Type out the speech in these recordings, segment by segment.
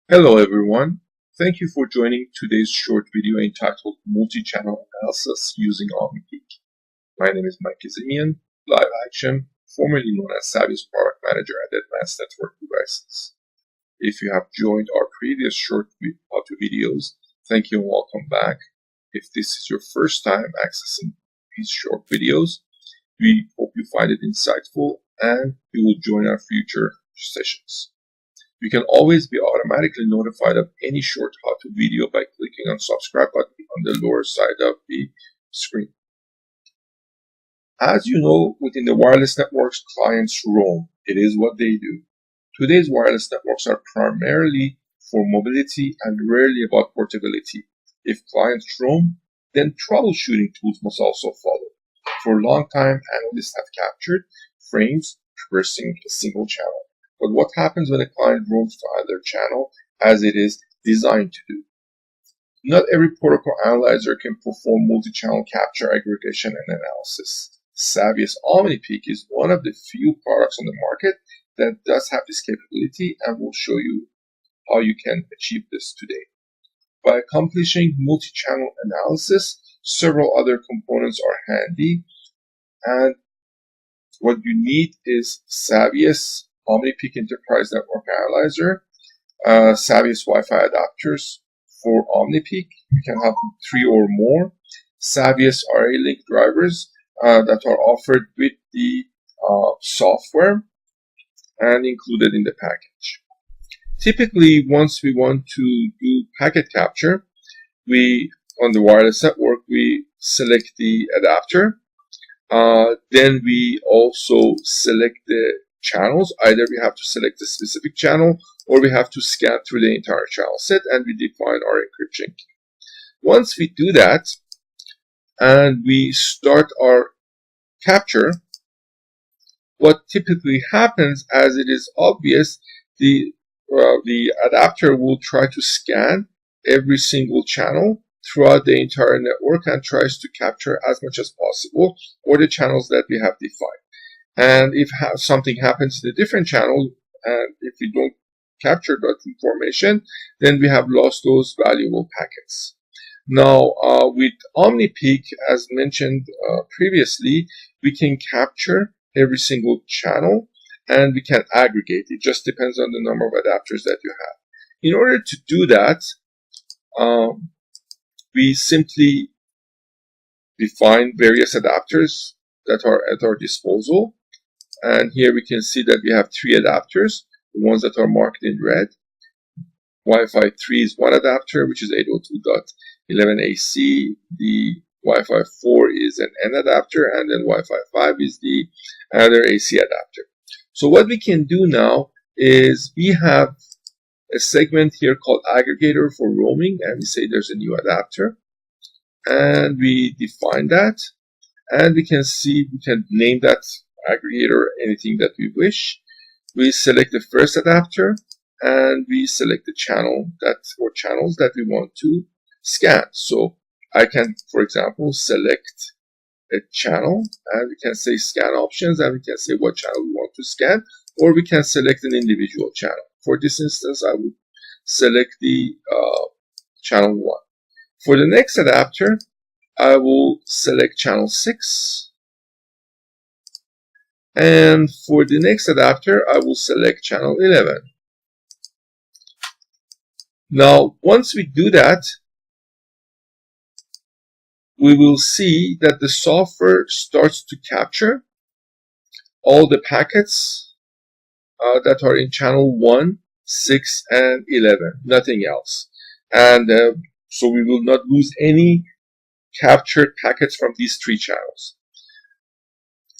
Hello everyone, thank you for joining today's short video entitled Multi-Channel Analysis using Omnipeek. My name is Mike Kizimian, Live Action, formerly known as Savvius Product Manager at Advanced Network Devices. If you have joined our previous short how-to videos, thank you and welcome back. If this is your first time accessing these short videos, we hope you find it insightful and you will join our future sessions. You can always be automatically notified of any short how-to video by clicking on subscribe button on the lower side of the screen. As you know, within the wireless networks, clients roam. It is what they do. Today's wireless networks are primarily for mobility and rarely about portability. If clients roam, then troubleshooting tools must also follow. For a long time, analysts have captured frames traversing a single channel. But what happens when a client roams to another channel as it is designed to do? Not every protocol analyzer can perform multi-channel capture, aggregation, and analysis. Savvius Omnipeek is one of the few products on the market that does have this capability, and we'll show you how you can achieve this today. By accomplishing multi-channel analysis, several other components are handy, and what you need is Savvius Omnipeek Enterprise Network Analyzer, Savvius Wi-Fi adapters for Omnipeek. You can have 3 or more. Savvius RA-Link drivers that are offered with the software and included in the package. Typically, once we want to do packet capture, on the wireless network, we select the adapter. Then we also select the channels. Either we have to select a specific channel or we have to scan through the entire channel set, and we define our encryption key. Once we do that and we start our capture, what typically happens, as it is obvious, the adapter will try to scan every single channel throughout the entire network and tries to capture as much as possible or the channels that we have defined. And if something happens to the different channel, and if we don't capture that information, then we have lost those valuable packets. Now, with Omnipeek, as mentioned previously, we can capture every single channel and we can aggregate. It just depends on the number of adapters that you have. In order to do that, we simply define various adapters that are at our disposal. And here we can see that we have 3 adapters, the ones that are marked in red. Wi-Fi 3 is one adapter, which is 802.11ac. The Wi-Fi 4 is an N adapter, and then Wi-Fi 5 is the other AC adapter. So what we can do now is we have a segment here called aggregator for roaming, and we say there's a new adapter. And we define that, and we can see, we can name that aggregator anything that we wish. We select the first adapter and we select the channel or channels that we want to scan. So I can, for example, select a channel and we can say scan options, and we can say what channel we want to scan, or we can select an individual channel. For this instance, I would select the channel 1. For the next adapter, I will select channel 6. And for the next adapter, I will select channel 11. Now, once we do that, we will see that the software starts to capture all the packets that are in channel 1, 6, and 11, nothing else. And so we will not lose any captured packets from these 3 channels.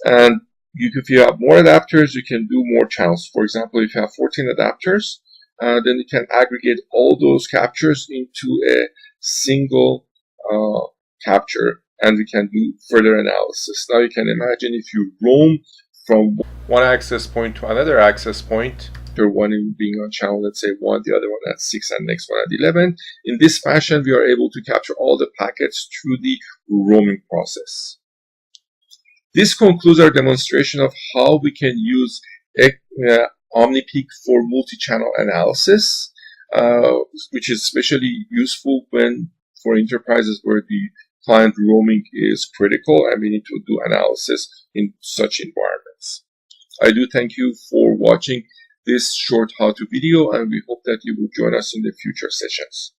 And if you have more adapters, you can do more channels. For example, if you have 14 adapters, then you can aggregate all those captures into a single capture, and we can do further analysis. Now you can imagine if you roam from one access point to another access point, one being on channel, let's say 1, the other one at 6, and next one at 11. In this fashion, we are able to capture all the packets through the roaming process. This concludes our demonstration of how we can use Omnipeek for multi-channel analysis. which is especially useful when for enterprises where the client roaming is critical and we need to do analysis in such environments. I do thank you for watching this short how-to video, and we hope that you will join us in the future sessions.